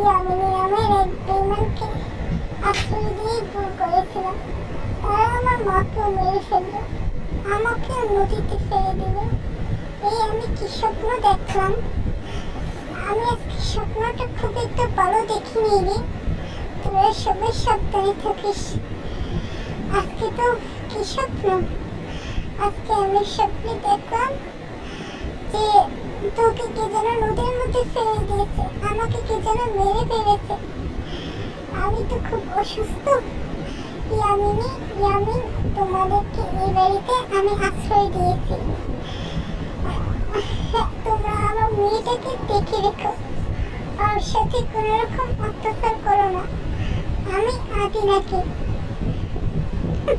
ইয়ামিনী নামের এক বেঈমানকে আশ্রয় দিয়ে ভুল করেছিলাম। তারা আমার মাকেও মেরে ফেলল, আমাকেও নদীতে ফেলে দিল। এই আমি কি স্বপ্ন দেখলাম? আমি আজকে স্বপ্নটা খুব একটা ভালো দেখিনি রে। তোরা সবাই সাবধানে থাকিস। আজকে তো কি স্বপ্ন? আজকে আমি স্বপ্নে দেখলাম যে তোকে কে যেন নদীর মধ্যে ফেলে দিয়েছে, আমাকে কে যেন মেরে ফেলেছে। আমি তো খুব অসুস্থ। ইয়ামিন, তোমাদেরকে এই বাড়িতে আমি আশ্রয় দিয়েছি। তোমরা আমার মেয়েটাকে দেখে রেখো, আর সাথে কোনো রকম অত্যাচার করো না। আমি আদি নাকি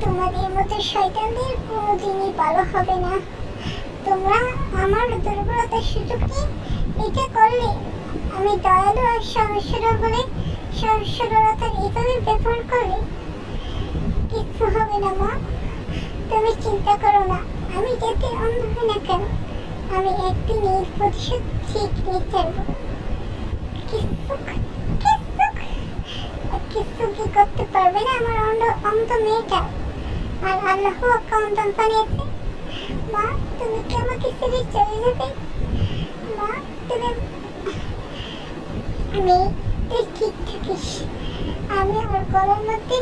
তোমাদের মতো শয়তানদের কোনোদিনই ভালো হবে না। তোমরা আমার দুর্বলতার সুযোগ নিয়ে এটা করলে। আমি দয়ালু আর সহসরল বলে সহসরলতার এইভাবে ব্যবহার করলে কিচ্ছু হবে না মা, তুমি চিন্তা করো না। আমি যাতে অন্ধ হই না কেন, আমি একদিন এই প্রতিশোধ ঠিক নিয়ে ছাড়বো। কিছু কি করতে পারবে না আমার অন্ধ মেয়েটা। আর আল্লাহ সন্তান বানিয়েছে। মা, তুমি কি আমাকে ছেড়ে চলে যাবে? মা, তুমি ঠিক থাকিস। আমি আমার গলার মধ্যে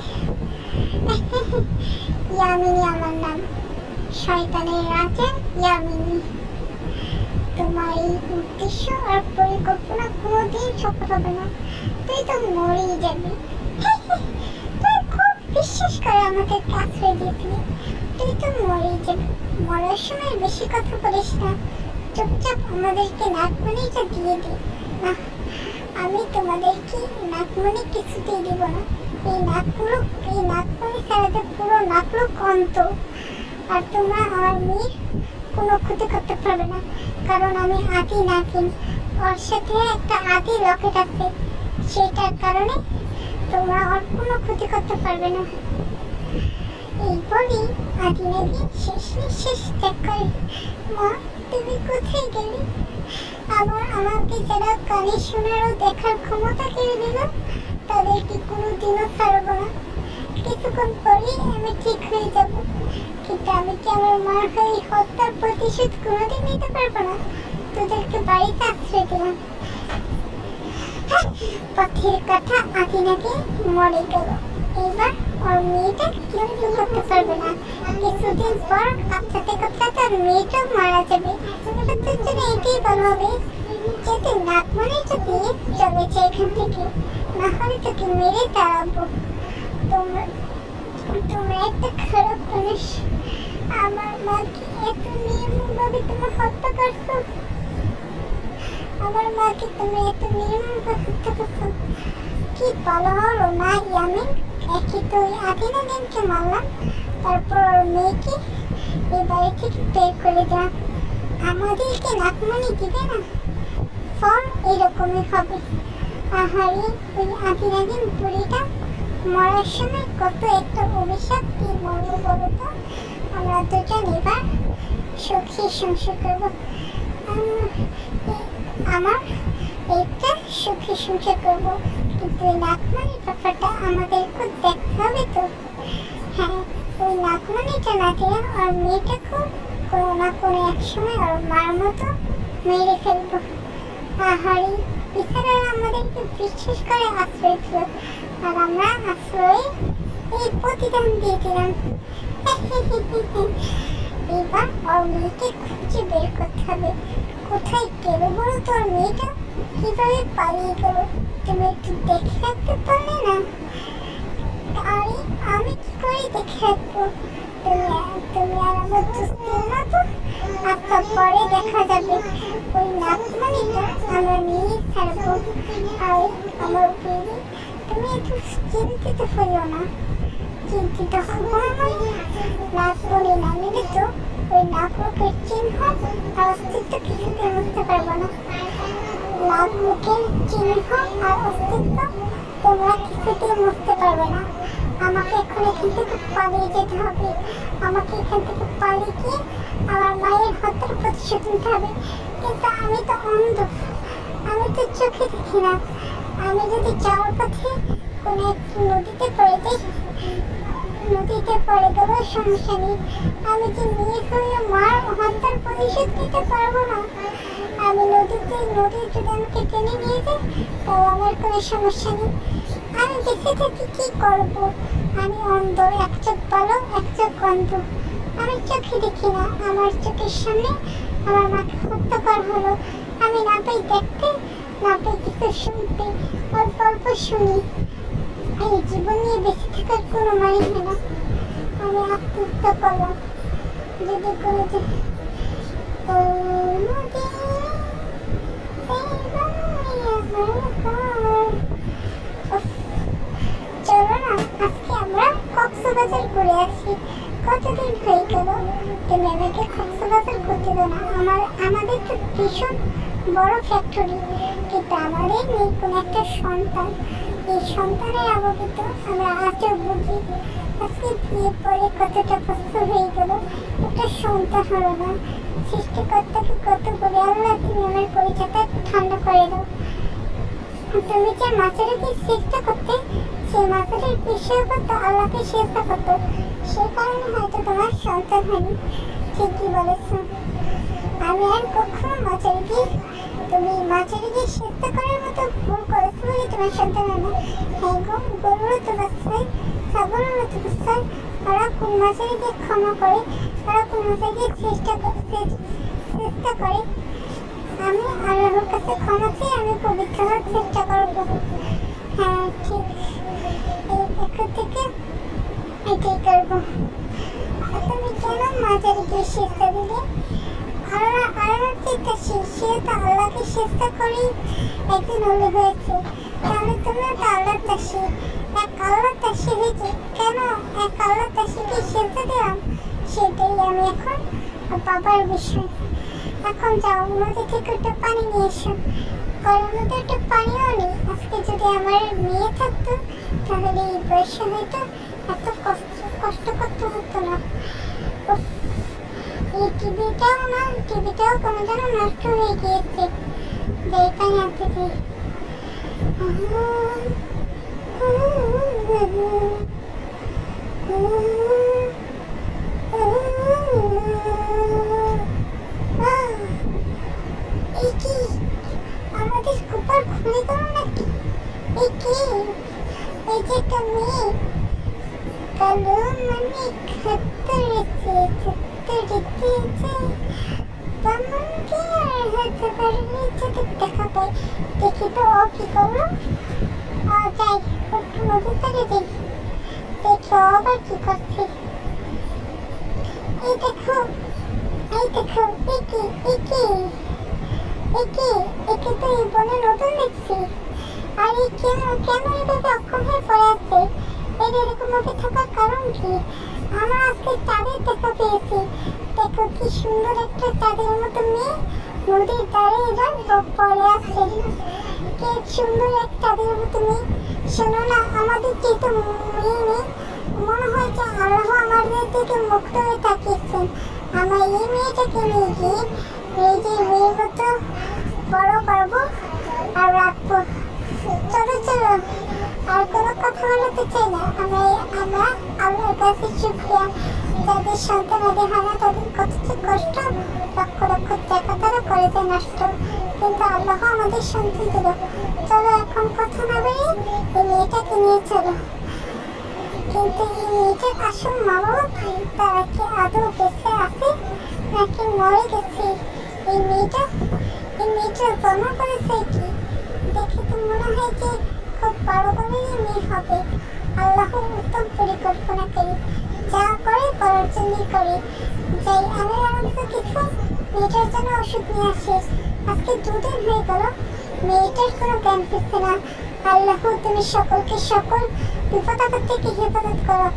ইয়ামিনী আমার নাম, শয়তানের রাজা ইয়ামিনী। তোমার এই উদ্দেশ্য আর পরিকল্পনা কোনোদিন সফল হবে না। তুই তো মরেই যাবি। তুই খুব বিশ্বাস করে আমাকে আশ্রয় দিয়েছিলি। তুই তো মরেই যাবি। মরার সময় বেশি কথা বলিস না, চুপচাপ আমাদেরকে নাকমণিটা দিয়ে দে। না, আমি তোমাদেরকে নাকমণি কিছুতেই দিব না। এই নাকমণি ছাড়াতে পুরো নাকলুক অন্ত। আর তোমরা আমার মেয়ের কোনো ক্ষতি করতে পারবে না, কারণ আমি আদি নাকিন। ওর সাথে একটা আদি লকেট আছে, সেটার কারণে তোমরা ওর কোনো ক্ষতি করতে পারবে না। এই বলি আদি নাকি শেষ নিঃশ্বাস ত্যাগ করে। মা, তুমি কোথায় গেলে? আবার আমাকে যারা কানে শোনার ও দেখার ক্ষমতা কেড়ে দিল, তাদেরকে কোনোদিনও ছাড়ব না। কিছুক্ষণ পরেই আমি ঠিক হয়ে যাব, কিন্তু আমি কি আমার মার হয়ে হত্যার প্রতিশোধ কোনোদিন নিতে পারবো না। তোদেরকে বাড়িতে আশ্রয় দিলাম। পথের কথা আদি নাকি মরে গেল। এবার ওর মেয়েটা কিছু করতে পারবে না। কিছুদিন পর কাঁপতে কাঁপতে ওর মেয়েটাও মারা যাবে। তোদের জন্য এটাই ভালো হবে, যাতে নাকমণিটা দিয়ে চলেছে এখান থেকে, না হলে তোকে মেরে তাড়াবো। তোমরা একটা খারাপ মানুষ। আমার মাকে এত নির্মমভাবে তোমরা হত্যা করছো। আমার মাকে তুমি এত নির্মমভাবে হত্যা করছো। কি ভালো হলো না ইয়ামিন? একই তো ওই আদিনাদিনকে মারলাম, তারপর ওর মেয়েকে এই বাড়ি থেকে বের করে দিলাম। আমাদেরকে নাকমণি দিবে না, ফল এরকমই হবে। আহারে, ওই আদিনাদিন বুড়িটা মরার সময় কত একটা অভিশাপ কি বলবো বলো তো। আমরা দুজন এবার সুখী সংসার করবো। আমার একটা সুখী সংসার করবো, কিন্তু ওই নাকমণির ব্যাপারটা আমাদেরকে দেখতে হবে তো। হ্যাঁ, ওই নাকমণিটা না দিয়ে আর মেয়েটাকেও কোনো না কোনো এক সময় আর মার মতো মেরে ফেলবো। আহারি, বিচারারা আমাদেরকে বিশ্বাস করে আশ্রয় দিল, আর আমরা আশ্রয় এই প্রতিদান দিয়ে দিলাম। এবার ওর মেয়েকে খুঁজে বের করতে হবে। কোথায় গেল বলো তো ওর মেয়েটা? কিভাবে পালিয়ে গেল? তুমি একটু দেখে রাখতে পারলে না? আরে, আমি কি করে দেখে রাখবো? তুমি আর আমার দুস্তির মতো। আচ্ছা, পরে দেখা যাবে। ওই নাকমণিটা আমরা নিয়ে ছাড়বো। আর আমার বেবি, তুমি একটু চিন্তিত হইও না। চিন্তিত হবো আমি? নাকমণি না নিলে তো ওই নাকমুখের চিহ্ন আর অস্তিত্ব কিছুতে বুঝতে পারবো না। নাকমুখের চিহ্ন আর অস্তিত্ব তোমরা কিছুতেই বুঝতে পারবে না। আমাকে এখন এখান থেকে পালিয়ে যেতে হবে। আমাকে এখান থেকে পালিয়ে গিয়ে আমার মায়ের হত্যার প্রতিশোধ নিতে হবে। কিন্তু আমি তো অন্ধ, আমি তো চোখে দেখি না। আমি যদি যাওয়ার পথে কোনো একটি নদীতে পড়ে গেলেও সমস্যা নেই। আমি যে মেয়ে হয়ে মার হত্যার প্রতিশোধ নিতে পারবো না। আমি নদী যদি আমাকে টেনে নিয়ে যায় তাও আমার কোনো সমস্যা নেই। আমি বেঁচে থাকি কি করব? আমি অন্ধ, এক চোখ ভালো এক চোখ অন্ধ। আমি চোখে দেখি না। আমার চোখের সামনে আমার মাকে হত্যা করা হলো। আমি না পাই দেখতে, না পাই কিছু শুনতে, অল্প অল্প শুনি। এই জীবন নিয়ে বেঁচে থাকার কোনো মানে হয় না। আমি আত্মহত্যা করলাম। যদি কোনো চলো না আজকে আমরা কক্সবাজার ঘুরে আসি। কতদিন হয়ে গেল তুমি আমাকে কক্সবাজার ঘুরতে দাও না। আমাদের তো ভীষণ বড় ফ্যাক্টরি, কিন্তু আমাদের নেই কোনো একটা সন্তান। এই সন্তানের অভাবিত আমরা আজও বুঝি। আজকে বিয়ের পরে কতটা কষ্ট হয়ে গেল, একটা সন্তান হলো না। সৃষ্টিকর্তাকে কত করে আল্লাহ তুমি আমার পরিচয়টা ঠান্ডা করে দাও। তুমি যে মাছেরকে চেষ্টা করতে, সেই মাছের বিষয় করতো আল্লাহকে চেষ্টা করতো, সে কারণে হয়তো তোমার সন্তান হয়নি। ঠিকই বলেছ। আমি আর কখনো তুমি মাছেরকে চেষ্টা করার মতো ভুল করেছো বলে তোমার সন্তান হয় না। হ্যাঁ গো, গরুরও তো বাচ্চায়, ছাগলেরও তো বাচ্চায়। ওরা কোন মাছেরকে ক্ষমা করে, ওরা কোন মাছেরকে চেষ্টা করে। আমি আল্লাহর কাছে ক্ষমা চেয়ে আমি পবিত্র হওয়ার চেষ্টা করবো। হ্যাঁ ঠিক, এখন থেকে এটাই করবো। তুমি কেন মাঝারিকে চেষ্টা দিলে? আল্লাহর চেষ্টা সে তো আল্লাহকে চেষ্টা করি একদিন হলে হয়েছে। তাহলে তুমিও তো আল্লাহর চাষি, এক আল্লাহর চাষি হয়েছে। কেন এক আল্লাহর চাষিকে চেষ্টা দিলাম? সেটাই আমি এখন বাবার বিষয়। এখন যাও নদী থেকে একটু পানি নিয়ে এসো। গরম নদী একটু পানিও নেই। আজকে যদি আমার মেয়ে থাকতো তাহলে এই বয়সে হয়তো এত কষ্ট করতে হতো না। এই টিভিটাও কোনো যেন নষ্ট হয়ে গিয়েছে। এখানে আনতে চাই। আমাদের কুপার খুলে গেল নাকি? এই কি? এই যে একটা মেয়ে কালো মানে খাত্তা রেখেছে তেমনকি আর হতে পারেনি যদি দেখা পাই। দেখি তো ও কি করলো। যাই একটু নদীর ধারে দেখি ও আবার কি করছে। এই দেখো একে তো এই বনে নতুন দেখছি। আর এই কেন এভাবে অক্ষম হয়ে পড়ে আছে? এর এরকম ভাবে থাকার কারণ কি? আমরা আজকে চাঁদের দেখা পেয়েছি। দেখো কি সুন্দর একটা চাঁদের মতো মেয়ে নদীর ধারে এরা পড়ে আছে। কি সুন্দর এক চাঁদের মতো মেয়ে। শোনো না, আমাদের কি তো মেয়ে নেই? মনে হয় যে আল্লাহ আমাদের থেকে মুক্ত হয়ে তাকিয়েছেন। আমরা এই মেয়েটাকে নিয়ে গিয়ে এই যে মেয়ের মতো বড় করবো আর রাখবো। চলো আর কোনো কথা বলতে চাই না। আমরা আল্লাহর কাছে শুকরিয়া, যাদের সন্তানাদের হয় না তাদের কত কষ্ট, লক্ষ টাকা তারা করে দেয় নষ্ট, কিন্তু আল্লাহ আমাদের সন্তান দিল। চলো এখন কথা না বেরিয়ে এই মেয়েটাকে নিয়ে চলো। কিন্তু এই মেয়েটার আসল মা বাবা তারা কি আদৌ বেঁচে আছে নাকি মরে গেছে? এই মেয়েটা জন্ম করেছে কি? দেখে তো মনে হয় যে খুব বড় করেই মেয়ে হবে। আল্লাহ উত্তম পরিকল্পনা করে, যা করে করার জন্যই করে। যাই আমি আনন্দ কিছু মেয়েটার জন্য ওষুধ নিয়ে আসি। আজকে 2 দিন হয়ে গেল মেয়েটার কোনো জ্ঞান ফিরছে না। আল্লাহ তুমি সকলকে সকল বিপদ আপদ থেকে হেফাজত করো।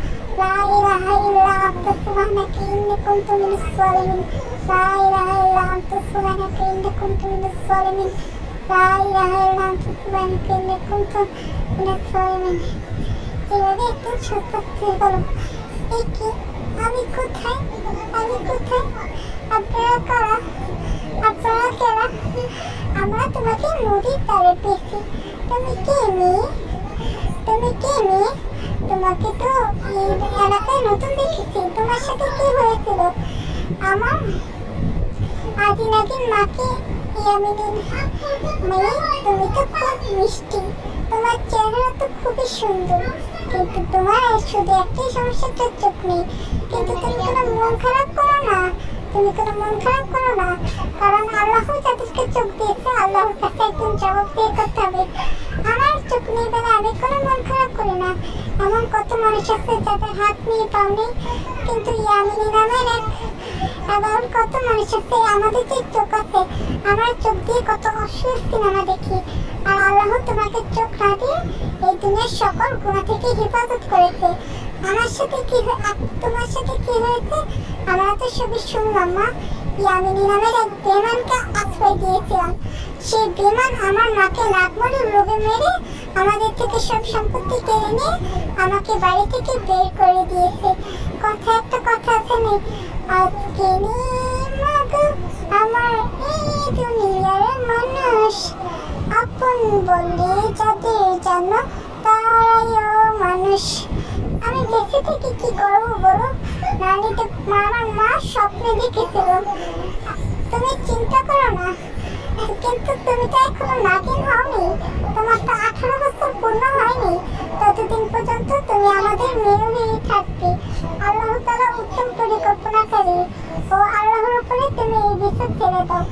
লা ইলাহা ইল্লা আনতা সুবহানাকা ইন্নী কুনতু মিনাজ জালিমিন। লা ইলাহা ইল্লা আনতা সুবহানাকা ইন্নী কুনতু মিনাজ জালিমিন। লা ইলাহা ইল্লা আনতা সুবহানাকা ইন্নী কুনতু মিনাজ জালিমিন। এভাবে একটু ছোট্ট স্থির করো। এই কি? আমি কোথায়? আপনারা কারা? আমরা তোমাকে নদীর ধারে পেয়েছি। তো তুমি কে মেয়ে? তুমি কে মেয়ে? তোমাকে তো এই এলাকায় নতুন দেখেছি। তোমার সাথে কি হয়েছিল? আমার আদিনাদিন মাকে ইয়ামিনী। মেয়ে, তুমি তো খুব মিষ্টি, তোমার চেহারা তো খুবই সুন্দর, কিন্তু তোমার শুধু একটাই সমস্যা, তোর চোখ নেই। কিন্তু তুমি কোনো মন খারাপ করো না, তুমি কোনো মন খারাপ করো না, কারণ আল্লাহ যাদেরকে চোখ দিয়েছে আল্লাহর কাছে একদিন জবাব দিয়ে করতে হবে। আমার চোখ নেই বলে আমি কোনো মন খারাপ করি না। এমন কত মানুষ আছে যাদের হাত নেই, পাও নেই, কিন্তু ইয়ামিনী নামের এমন কত মানুষ আছে। আমাদের যে চোখ আছে, আমার চোখ দিয়ে কত অশ্লীল সিনেমা দেখি, আর আল্লাহ তোমাকে চোখ না দিয়ে এই দুনিয়ার সকল গুনাহ থেকে হেফাজত করেছে। আমার সাথে কি তোমার সাথে কি হয়েছে আমরা তো সবই শুনলাম। মা, ইয়ামিনী নামের এক বেঈমানকে আশ্রয় দিয়েছিলাম। সেই বেঈমান আমার মাকে নাকমরির রোগে মেরে আমাদের থেকে সব সম্পত্তি কেড়ে নিয়ে আমাকে বাড়ি থেকে বের করে দিয়েছে। একটা কথা আছে না, আজকে আমার এই দুনিয়ার মানুষ আপন বলে যাদের জানো তারাইও মানুষ। আমি বেঁচে থেকে কি করবো বলো? নাহলে তো আমার মা স্বপ্নে দেখেছিল। তুমি চিন্তা করো না, কিন্তু তুমি তো এখনো নাগিন হওনি, তোমার তো 18 বছর পূর্ণ হয়নি। ততদিন পর্যন্ত তুমি আমাদের মেয়ে হয়েই থাকবে। আল্লাহ তাআলা উত্তম পরিকল্পনাকারী, ও আল্লাহর উপরে তুমি এই বিচার ছেড়ে দাও।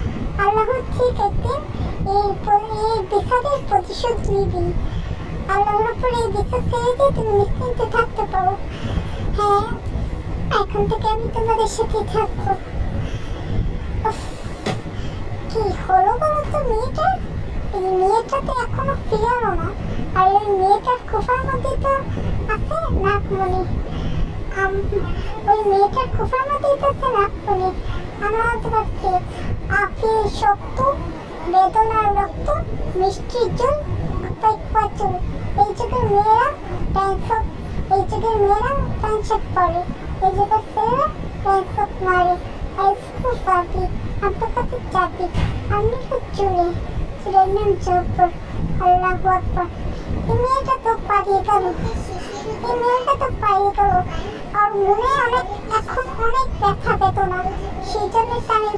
আল্লাহ ঠিক একদিন এই বিচারের প্রতিশোধ নিবি। আল্লাহর উপরে এই বিচার ছেড়ে দিয়ে তুমি নিশ্চিন্তে থাকতে পারো। হ্যাঁ, এখন থেকে আমি তোমাদের সাথে থাকবো। কি হলো বলো তো মেয়েটা? এই মেয়েটা তো এখনো ফিরে এলো না, আর এই মেয়েটার খোফার মধ্যে তো আছে নাকমণি। ওই মেয়েটার খোফার মধ্যেই তো আছে নাকমণি। আমরা তো ভাবছি আখের শক্ত, বেদনার রক্ত, মিষ্টির জল, চুল। এই যুগের মেয়েরা প্যান্ট শার্ট পরে, এই যুগের ছেলেরা প্যান্ট শার্ট মারে। স্কুল পাবি আন্তর্জাতিক চাকরি, আমি তো চুলের নাম জব্বর। আল্লাহু আকবার। এই মেয়েটা তো পালিয়ে গেল, আর মনে এখন অনেক ব্যথা বেদনা। সেই জন্য আমি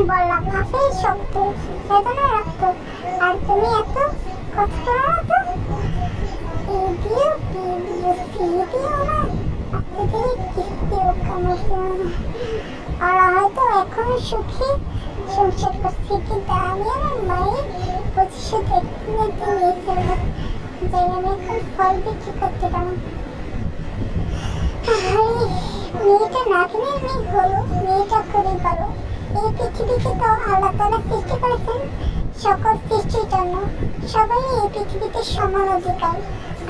বললাম আফের শব্দ, বেদনা রাখত। আর তুমি এত কষ্ট করো না তো, আর হয়তো এখনো সুখী সংসার করছি, কিন্তু আমি আমার মায়ের প্রতিশোধ একদিন নিয়েছিলাম, যাই আমি এখন ফল বিক্রি করতে পারলাম। মেয়েটা নাগিনের মেয়ে হলো, মেয়েটা খুবই ভালো। এই পৃথিবীকে তো আল্লাহ তাআলা সৃষ্টি করেছেন সকল সৃষ্টির জন্য, সবাই এই পৃথিবীতে সমান অধিকার।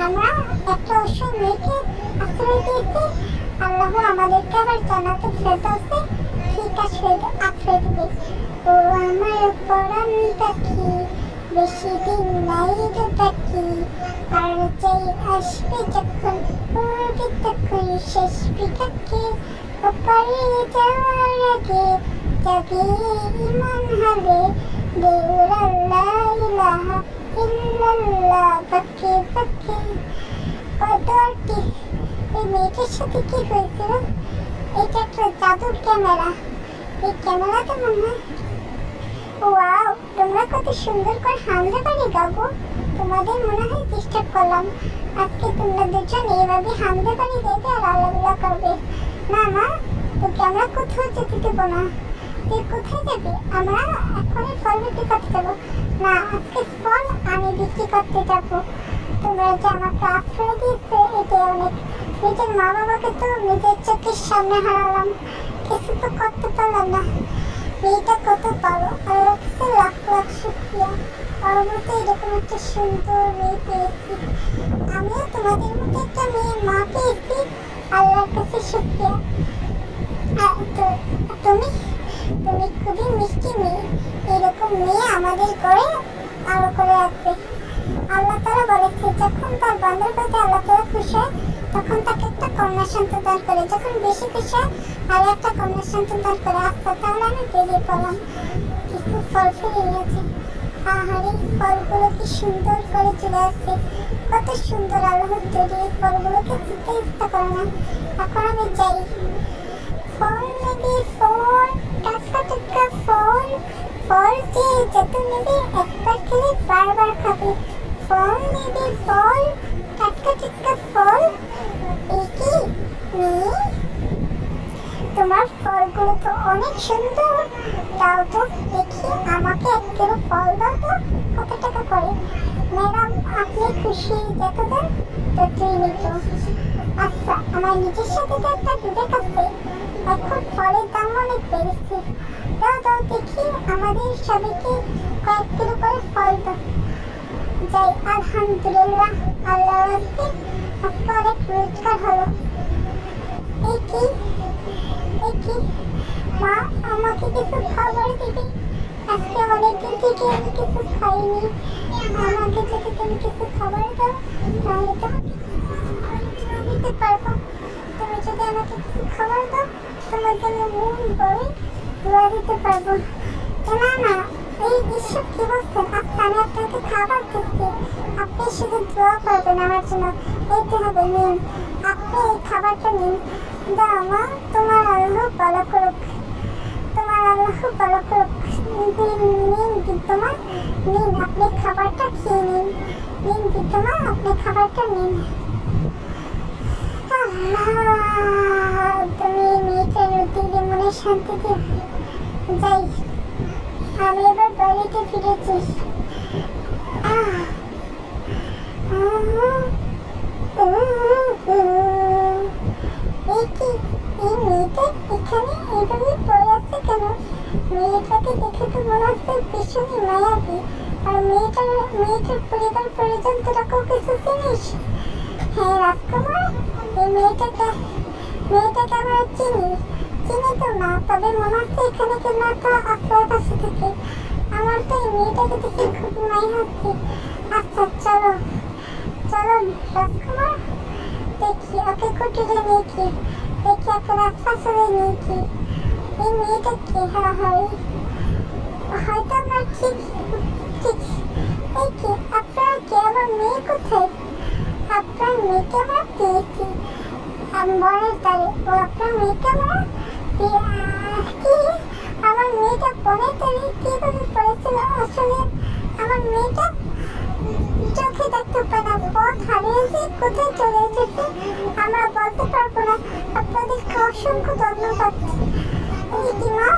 আমরা একটা অসহায় মেয়েকে আশ্রয় দিয়েছি, আল্লাহ আমাদেরকে আবার জান্নাতুল ফেরদাউসে ঠিক আশ্রয় দিবে। ও আমার পরাণ পাখি, বেশি দিন নাই রে বাকি, আর যেই আসবে যখন উড়বে তখন শেষ বিকাকে। ওপারে যাওয়ার আগে যাবে ইমান হবে, বেউর আল্লাহ ইলাহা ইল্লাল্লাহ বাকে বাকে। দরটি এই মেয়েটার সাথে কি হয়েছিল? এটা একটা জাদুর ক্যামেরা। এই ক্যামেরাতে মনে হয়, ওয়াও, তোমরা কত সুন্দর করে হামলে বাড়ি গাবো। তোমাদের মনে হয় ডিস্টার্ব করলাম। আজকে তোমরা দুজন এইভাবে হামলে বাড়ি দেবে আর আলাদা করবে। না না, তোকে আমরা কোথাও যেতে দেবো না। তুই কোথায় যাবি? আমরা এখনই ফল বিক্রি করতে যাবো। না, আজকে ফল আমি বিক্রি করতে যাবো। তোমরা যে আমাকে আশ্রয় দিয়েছে এটাই অনেক। নিজের মা বাবাকে তো নিজের চোখের সামনে হারালাম, কিছু তো করতে পারলাম না। মেয়েটা কত ভালো, আল্লাহ কাছে লাখ লাখ শুকরিয়া। ওর মতো এরকম একটা সুন্দর মেয়ে পেয়েছি। আমিও তোমাদের মতো একটা মেয়ের মা পেয়েছি, আল্লাহর কাছে শুকরিয়া। তুমি খুবই মিষ্টি মেয়ে। এরকম মেয়ে আমাদের ঘরে আলো করে রাখবে। আল্লাহ তাআলা বলেছে, যখন তার বান্দার প্রতি আল্লাহ তাআলা খুশি হয় তখন তাকে একটা কন্যা সন্তান দান করে, যখন বেশি খুশি হয় আর একটা কন্যা সন্তান দান করে। আচ্ছা, তাহলে আমি বেরিয়ে পড়লাম। কিছু ফল ফিরে গেছে। আহারে, ফলগুলো কি সুন্দর করে চলে আসছে। কত সুন্দর আল্লাহর তৈরি এই ফলগুলোকে খেতে ইচ্ছা করে না। এখন আমি যাই, ফল নেবে, ফল, টাটকা টাটকা ফল। ফল যে যত নেবে একবার খেলে বারবার খাবে। ফল নেবে, ফল, টাটকা টাটকা ফল। এই কি মেয়ে, তোমার ফলগুলো তো অনেক সুন্দর, দাও তো দেখি, আমাকে 1 কিলো ফল দাও তো, কত টাকা করে? ম্যাডাম আপনি খুশি যত দেন ততই নিত। আচ্ছা, আমার নিজের সাথে তো একটা বিবেক আছে, এখন ফলের দাম অনেক বেড়েছে, দাও দাও দেখি, আমাদের সবাইকে কয়েক কিলো করে ফল দাও। যাই, আলহামদুলিল্লাহ, আল্লাহ আজকে অনেক রোজগার হলো। এই কি, এই কি, মা আমাকে কিছু খাবার দিবি? আজকে অনেকদিন থেকে আমি কিছু খাইনি, আমাকে যদি তুমি কিছু খাবার দাও তাহলে তোমাকে দিতে পারবো। তুমি যদি আমাকে কিছু খাবার দাও তোমার জন্য মন ভরে দোয়া দিতে পারবো। না না, এই এসব কি বলছেন? আচ্ছা আমি আপনাকে খাবার দিচ্ছি, আপনি শুধু দোয়া করবেন আমার জন্য, এইতে হবে। নিন, আপনি এই খাবারটা নিন। দাও মা, তোমার আল্লাহ ভালো করুক, তোমার আল্লাহ ভালো করুক। নিন বিদ্যমা, নিন আপনি খাবারটা খেয়ে নিন। নিন বিদ্যমা, আপনি খাবারটা নিন। তুমি মেয়েটার দিলে মনে শান্তি দিও। যাই, আমি এবার বাড়িতে ফিরেছি। এই কি, এই মেয়েটা এখানে এইভাবে পড়ে আছে কেন? মেয়েটাকে দেখে তো মনে হচ্ছে ভীষণই মায়াবী। আর মেয়েটার পরিবার পরিজন তোরা কেউ কিছু চিনিস? হ্যাঁ রাজকুমার, এই মেয়েটাকে আমরা চিনি তো না, তবে মনে হচ্ছে এখানে কেন একটা আশেপাশে থেকে। আমার তো এই মেয়েটাকে দেখে খুব মায়া হচ্ছে। আচ্ছা চলো চলো রাজকুমার, দেখি ওকে কুটিরে নিয়ে কি, দেখি ওকে রাজপ্রাসাদে নিয়ে কি। এই মেয়েটা কে? হ্যাঁ হয়তো আমার ঠিক এই কি, আপনার কে? আমার মেয়ে কোথায়? আপনার মেয়েকে আমরা পেয়েছি বনের তারে। ও আপনার মেয়েকে আমরা কি, আমার মেয়েটা বনের তারে কিভাবে পড়েছিল? আসলে আমার মেয়েটা চোখে দেখতে পায় না, পথ হারিয়েছে, কোথায় চলে এসেছে আমরা বলতে পারবো না। আপনাদেরকে অসংখ্য ধন্যবাদ। কি মা,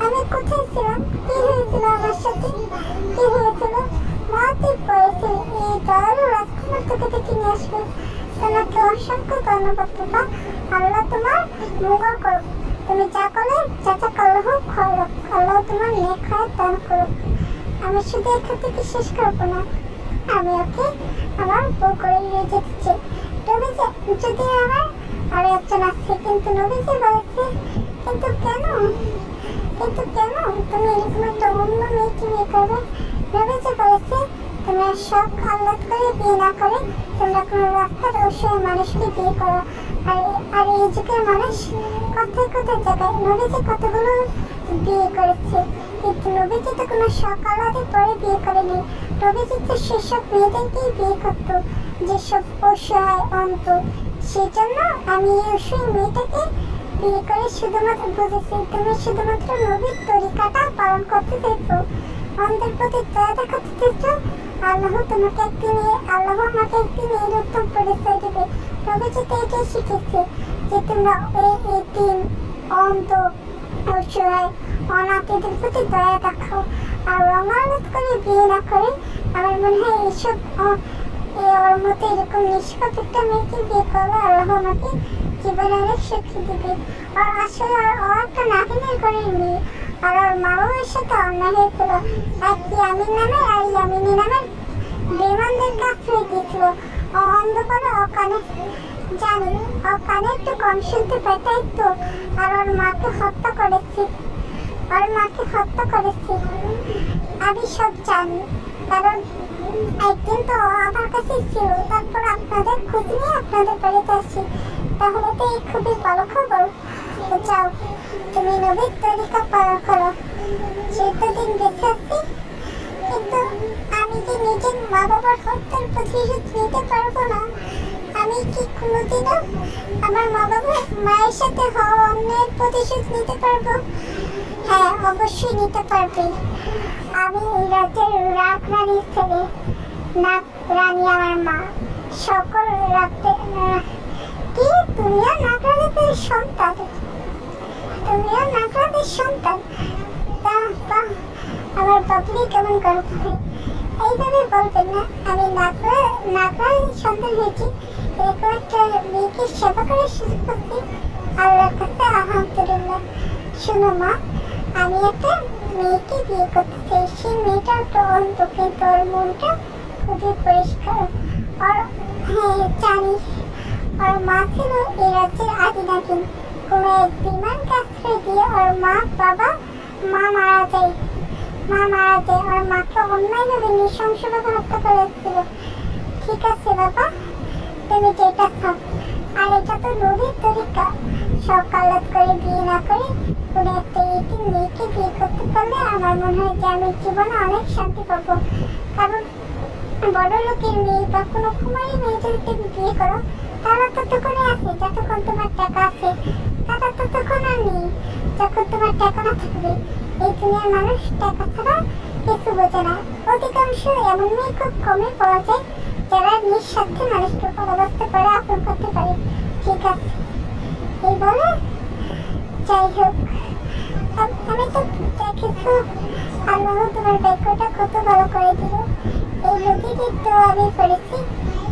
আমি কোথায় ছিলাম? কি হয়েছিল আমার সাথে? কি হয়েছিল? মা তুই পড়েছিল, এই দয়ালু রাজকুমার তোকে দেখে নিয়ে আসবে। তোমাকে অসংখ্য ধন্যবাদ বাবা, আল্লাহ তোমার মঙ্গল করুক। তুমি যা করলে যাতে করলে হোক খরক, আল্লাহ তোমার নেক হায়াত দান করুক। আমি শুধু এখান থেকে শেষ করবো না, আমি ওকে আমার বউ করে নিয়ে যেতে চাই। নবীজি যদি আমার আরো একজন আছে, কিন্তু নবীজি বলেছে কিন্তু কেন তুমি এরকম একটা অন্য মেয়েকে বিয়ে করবে? নবীজি বলেছে তোমরা সব আল্লাহ করে বিয়ে না করে তোমরা কোনো রাস্তার অসহায় মানুষকে বিয়ে করো। আর এই যুগের মানুষ কোথায় জায়গায় নবীজি কতগুলো বিয়ে করেছে, কিন্তু নবীজি তো কোনো শখ আল্লাদের পরে বিয়ে করেনি। নবীজি তো সেসব মেয়েদেরকেই বিয়ে করতো যেসব অসহায় অন্ত। সেই জন্য আমি এই অসহায় মেয়েটাকে বিয়ে করে শুধুমাত্র বুঝেছি তুমি শুধুমাত্র নবীর তরিকাটা পালন করতে চেয়েছো, অন্ধের প্রতি দয়া দেখাতে চেয়েছো। আল্লাহ আমাকে একদিন এই উত্তম পরিচয় দেবে। নবীজি তো এটাই শিখেছে যে তোমরা এই দিন অন্ধ অসহায় অনাথদের প্রতি দয়া দেখাও আর রঙালত করে বিয়ে না করে। আমার মনে হয় এইসব ওর মতো এরকম নিষ্পাপ একটা মেয়েকে বিয়ে করলে আল্লাহ আমাকে জীবনে অনেক সুখী দেবে। আর আসলে ও একটা নাহিনের ঘরের মেয়ে, আর ওর মাও এর সাথে অন্যায় হয়েছিল। এক ইয়ামিন নামের আর ইয়ামিনী নামের বেমানদেরকে আশ্রয় দিয়েছিল। ও অন্ধ করে ও কানে জানি, ও কানে একটু কম শুনতে পায়, তাই তো। আর ওর মাকে হত্যা করেছে, আমি সব জানি, কারণ একদিন তো আমার কাছে ছিল। তারপর আপনাদের খোঁজ নিয়ে আপনাদের বাড়িতে আসি, তাহলে তো এই খুবই ভালো খবর। যাও, তুমি নবীর তরিকা পালন করো। 14 দিন বেঁচে আছি, কিন্তু আমি যে নিজে মা বাবার হত্যার প্রতিশোধ নিতে পারবো না? আমি কি কোনোদিনও আমার মা বাবার মায়ের সাথে হওয়া অন্যায়ের প্রতিশোধ নিতে পারবো? হ্যাঁ, অবশ্যই নিতে পারবে। আমি এই রাতের রাগ রানীর ছেলে, নাগ রানী আমার মা। সকল রাতে কি তুমিও নাগরাজের সন্তান? তুমিও নাগরাজের সন্তান? আমার বাবলি কেমন গর্ব হয়। এইভাবে বলবেন না, আমি নাগরাজের সন্তান হয়েছি। এরকম একটা মেয়েকে সেবা করার সুযোগ পাচ্ছি আল্লাহর কাছে আলহামদুলিল্লাহ। শোনো মা, আমি একটা মেয়েকে বিয়ে করতে চাই। সেই মেয়েটা তো অন্ধ, কিন্তু ওর মনটা খুবই পরিষ্কার। আর হ্যাঁ, জানিস ওর মা ছিল এই রাজ্যের আদিনাগিন। কোনো এক বিমানকে আশ্রয় দিয়ে ওর মা মারা যায়। ওর মাকে অন্যায়ভাবে নৃশংসভাবে হত্যা করেছিল। ঠিক আছে বাবা, তুমি যেটা চাও। আর এটা তো নবীর তরিকা। সব কালাত করে বিয়ে না করে কোনো একটা এতিম মেয়েকে বিয়ে করতে পারলে আমার মনে হয় যে আমি জীবনে অনেক শান্তি পাবো। কারণ বড় লোকের মেয়ে বা কোনো কুমারী মেয়ে যদি তুমি বিয়ে করো, তারা ততক্ষণে আছে যতক্ষণ তোমার টাকা আছে, তারা ততক্ষণ আর নেই যখন তোমার টাকা না থাকবে। এই দুনিয়ার মানুষ টাকা ছাড়া কিছু বোঝে না। অধিকাংশ এমন মেয়ে খুব কমই পাওয়া যায় যারা নিঃস্বার্থে মানুষকে ভালোবাসতে পারে, আপন করতে পারে। ঠিক আছে, এই বলে যাই হোক, আমি তো দেখেছো আল্লাহ তোমার ভাগ্যটা কত ভালো করে দিল। এই নদীতে তো আমি পড়েছি,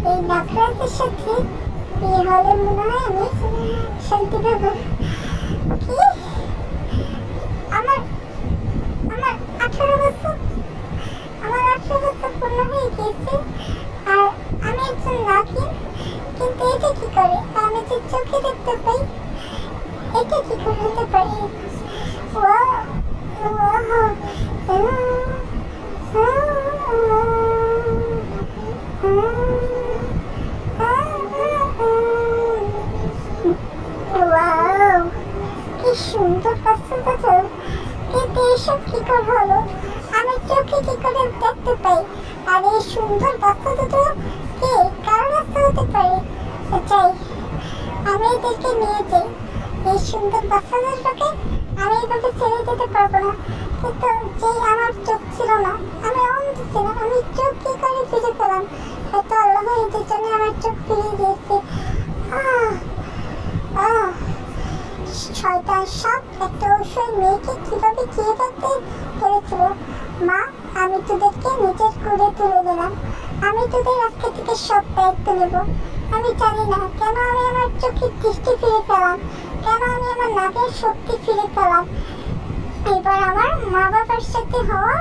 এই নাগরাজের সাথে বিয়ে হলে মনে হয় আমি শান্তি পাবো। কি আমার 18 বছর পূর্ণ হয়ে গিয়েছে, আর আমি একজন নাগিন। কিন্তু এটা কি করে? আমি যে চোখে দেখতে পাই, এটা কি করে হতে পারে? কি সুন্দর পছন্দ। কিন্তু এইসব কি করে হলো? আমি চোখে কি করে দেখতে পাই? আর এই সুন্দর বাচ্চা দুটো কে, কার বাচ্চা হতে পারে? যাই, আমি এদেরকে নিয়ে যাই। এই সুন্দর বাচ্চা দুটোকে আমি এইভাবে ছেড়ে যেতে পারবো না। কিন্তু যেই আমার চোখ ছিল না, আমি অন্ধ ছিলাম, আমি চোখ কি করে ফিরে পেলাম? হয়তো আল্লাহ এদের জন্য আমার চোখ ফিরিয়ে দিয়েছে। শয়তান সাপ একটা অবশ্যই মেয়েকে কিভাবে খেয়ে ফেলতে পেরেছিল। মা, আমি তোদেরকে নিজের করে তুলে দিলাম। আমি তোদের আজকে থেকে সব দায়িত্ব নেব। আমি জানি না কেন আমি আমার চোখের দৃষ্টি ফিরে পেলাম, কেন আমি আমার নাকের শক্তি ফিরে পেলাম। এবার আমার মা বাবার সাথে হওয়া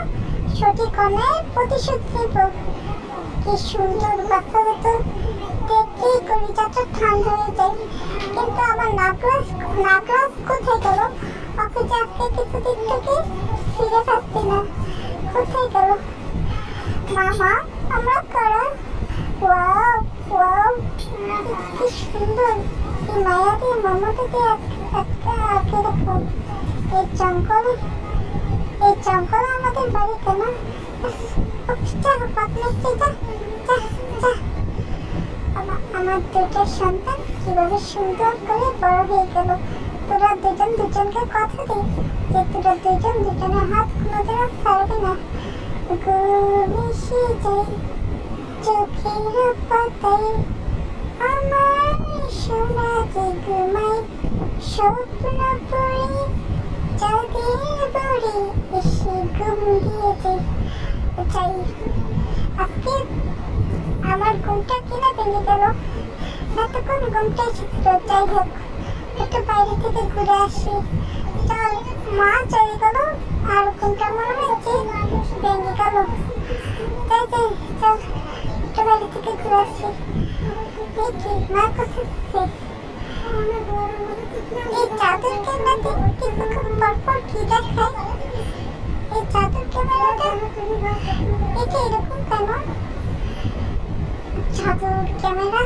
সঠিক অন্যায়ের প্রতিশোধ নেব। কি সুন্দর বাচ্চা দুটো, দেখতেই কলিজাটা ঠান্ডা হয়ে যায়। কিন্তু আমার নাগরাজ কোথায় গেল? ওকে যে আজকে কিছুদিন থেকে ফিরে পাচ্ছি না। কোথায় গেল? মামা, আমরা কারা? ওয়াও, কি সুন্দর। এই মায়াবী মমতাকে একটা আঁকে রাখো। এই জঙ্গলে আমাদের বাড়ি কেন? আমার দুটো সন্তান কিভাবে সুন্দর করে বড় হয়ে গেল। তোরা দুজন দুজনকে কথা দে যে তোরা দুজন দুজনের হাত কোনোদিনও ছাড়বে না। ঘুমিয়ে যাই চোখের পাতায়, আমার সোনা যে ঘুমাই স্বপ্ন পড়ে, চাঁদের বড়ে এসে ঘুম দিয়েছে। চাই আজকে আমার ঘুমটা কিনা ভেঙে গেল, এতক্ষণ ঘুমটা এসেছিল। যাই হোক, একটু বাইরে থেকে ঘুরে আসি। চল, মা চলে গেল আর ঘুমটা মনে হয়েছে ভেঙে গেল। যাই চল, একটু বাইরে থেকে ঘুরে আসি। দেখি মা কোথায়। এই চাদর ক্যামেরাতে কিছুক্ষণ পরপর কি দেখায়? এই চাদর ক্যামেরাটা এটা এরকম কেন? চাদর ক্যামেরা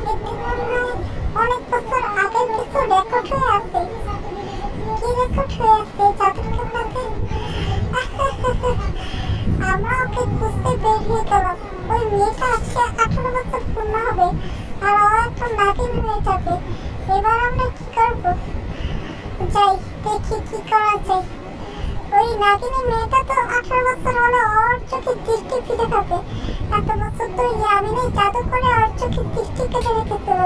দেখতে মনে হয় অনেক বছর আগের কিছু রেকর্ড হয়ে আছে। কি রেকর্ড হয়ে আছে চাদর ক্যামেরাতে? আমরা ওকে খুঁজতে বের হয়ে গেলাম। ওই মেয়েটা আজকে 18 বছর পূর্ণ হবে আর ও একটা নাগিন হয়ে যাবে। এবার আমরা কি করব? যাই দেখি কি করা যায়। ওই নাগিনী মেয়েটা তো 18 বছর হলে ওর চোখে দৃষ্টি ফিরে পাবে। এত বছর তো ইয়ামিনী জাদু করে ওর চোখে দৃষ্টি কেটে রেখেছিল।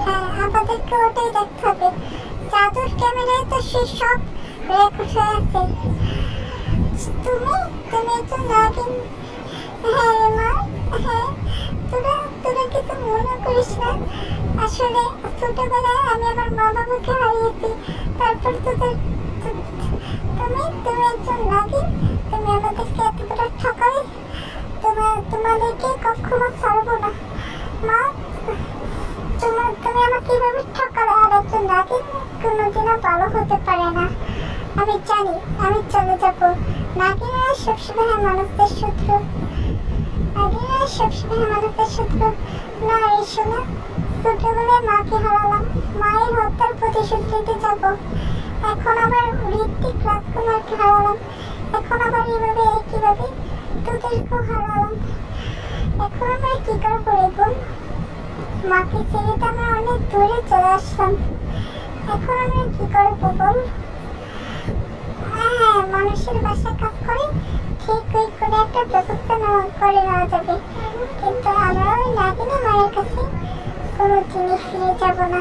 হ্যাঁ, আমাদেরকে ওটাই দেখতে হবে। জাদুর ক্যামেরায় তো সে সব রেকর্ড হয়ে আছে। তুমি তুমি তো নাগিন। হ্যাঁ রে মা, হ্যাঁ। তোরা কিছু মনে করিস না। আসলে ছোটবেলায় আমি আমার মা বাবাকে হারিয়েছি। তারপর তোদের তুমি একজন নাগিন। তুমি আমাদেরকে এত বড় ঠকালে। তোমাদেরকে কখনো ছাড়বো না মা। তুমি আমাকে এভাবে ঠকালে। আর একজন নাগিন কোনোদিনও ভালো হতে পারে না। আমি জানি, আমি চলে যাবো। নাগিনরা সবসময় মানুষদের শত্রু। নাগিনরা সবসময় মানুষদের শত্রু। না এই শোনা, ছোটবেলায় মাকে হারালাম। মায়ের হত্যার প্রতিশোধ নিতে যাবো। এখন আবার ঋত্বিক রাজকুমারকে হারালাম। এখন আবার এভাবে কিভাবে তোদেরকেও হারালাম। এখন আমরা কি করবো রে বোন? মাকে ছেড়ে তো আমরা অনেক দূরে চলে আসলাম। এখন আমরা কি করবো বল? হ্যাঁ, মানুষের বাসায় কাজ করে ঠিক ওই করে একটা ব্যবস্থা করে নেওয়া যাবে। কিন্তু আমরা ওই নাগিনী মায়ের কাছে কোনো দিনই ফিরে যাব না।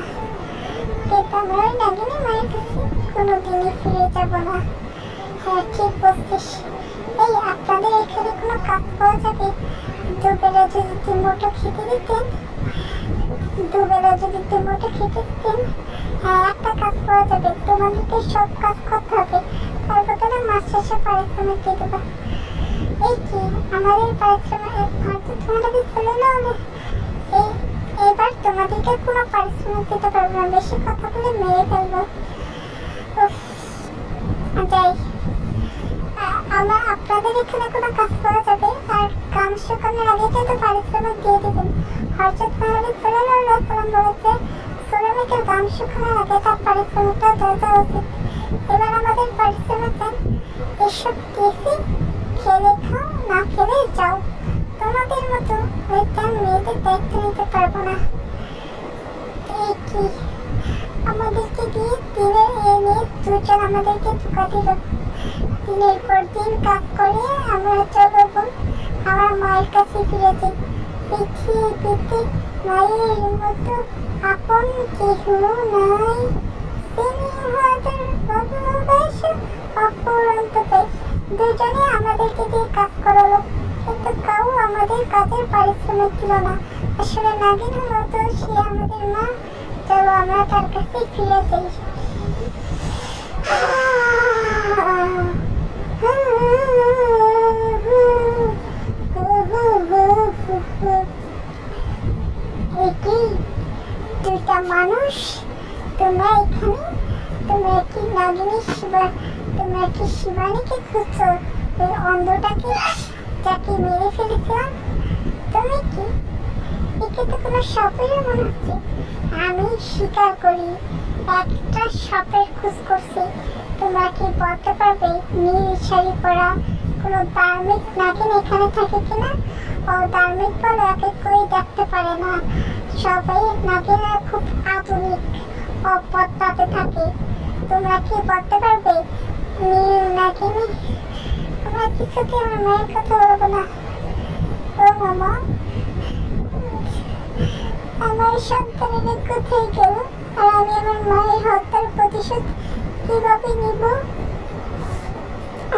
কিন্তু আমরা ওই নাগিনী মায়ের কাছে কোনো দিনই ফিরে যাব না। হ্যাঁ, ঠিক বলছিস। এই আপনাদের এখানে কোনো কাজ পাওয়া যাবে? দুবেলা যদি 3 মুঠো খেতে দিতেন। হ্যাঁ, একটা কাজ পাওয়া যাবে। তোমাদেরকে সব কাজ করতে হবে। তার বদলে মাস শেষে পারিশ্রমিক দিয়ে দেবা। এই কি আমাদের পারিশ্রমিক হয়তো তোমাদের চলে না হলে এবার তোমাদেরকে কোনো পারিশ্রমিক দিতে পারবো না। বেশি কথা বলে মেরে ফেলবো। যাই, আমার আপনাদের এখানে কোনো কাজ পাওয়া যাবে? আর কাম শুকানোর আগে কিন্তু পারিশ্রমিক দিয়ে দেবেন। হযরত মুহাম্মদ সাল্লাল্লাহু আলাইহি ওয়াসাল্লাম বলেছে, শ্রমিকের কাম শুকানোর আগে তার পারিশ্রমিকটা দেওয়া উচিত। এবার আমাদের পারিশ্রমিক দেন। এসব দিয়েছি, খেলে খাও, না খেলে যাও। তোমাদের মতো ওই মেয়েদের দায়িত্ব নিতে পারবো না। এই কি আমাদেরকে দিয়ে দিনের নিয়ে দুজন আমাদেরকে ধোঁকা দিল। দিনের পর দিন কাজ করে আমরা চলবো আমার মায়ের কাছে ফিরে যাই। পৃথিবীতে মায়ের মতো আপন কেহ নাই। তিনি হাজার ভালোবাসা অপরন্ত পাই। দুজনে আমাদেরকে দিয়ে কাজ করালো, কিন্তু কাউ আমাদের কাজের পারিশ্রমিক দিল না। আসলে নাগিন হলো তো সে আমাদের মা। চলো আমরা তার কাছে ফিরে যাই। দুইটা মানুষ, তোমরা এখানে? তোমরা কি নাগিনী তোমরা কি শিবানীকে খুঁজছো? ওই অন্ধটাকে যাকে মেরে ফেলেছিলাম? তুমি কি? একে তো কোনো সাপেরও মনে হচ্ছে। আমি স্বীকার করি একটা সাপের খোঁজ করছি। তোমরা কি বলতে পারবে নীল শাড়ি পরা কোনো ধার্মিক নাগিন এখানে থাকে কিনা? ও ধার্মিক বলে একে কেউই দেখতে পারে না। সবাই নাগিনরা খুব আধুনিক ও পদ্মাতে থাকে। তোমরা কি বলতে পারবে নীল নাগিনী? তোমরা কিছুতে আমার মায়ের কথা বলবো না। ও মামা, আমার সন্তানের কোথায় গেল? আর আমি আমার মায়ের হত্যার প্রতিশোধ কিভাবে নিব?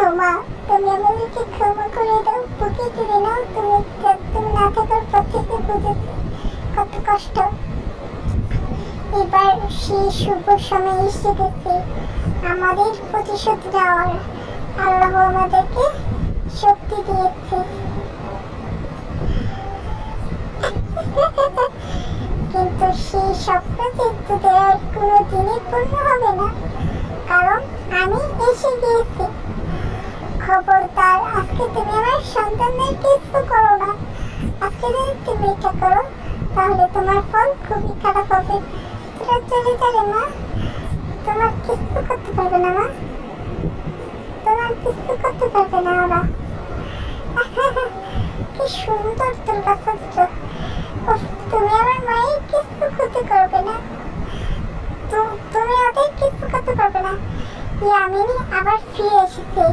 ও মা, তুমি আমাদেরকে ক্ষমা করে দাও, বুকে তুলে নাও। তুমি না থাকার পর থেকে বুঝেছি কত কষ্ট। এবার সেই শুভ সময় এসে গেছে আমাদের প্রতিশোধ নেওয়ার। আল্লাহ আমাদেরকে শক্তি দিয়েছে। কিন্তু সেই স্বপ্ন কিন্তু আর কোনো দিনই পূর্ণ হবে না, কারণ আমি এসে গিয়েছি। খবরদার, আজকে তুমি আমার সন্তানদের কিছু করো না। আজকে যদি তুমি এটা করো তাহলে তোমার ফল খুবই খারাপ হবে। তোরা চলে যাবে মা, তোমার কিছু করতে পারবে না মা, তোমার কিছু করতে পারবে না ওরা। কি সুন্দর তোর বাচ্চা দুটো। উফ, তুমি আমার মায়ের কিছু ক্ষতি করবে না, তুমি ওদের কিছু করতে পারবে না। ইয়ামিনী আবার ফিরে এসেছে,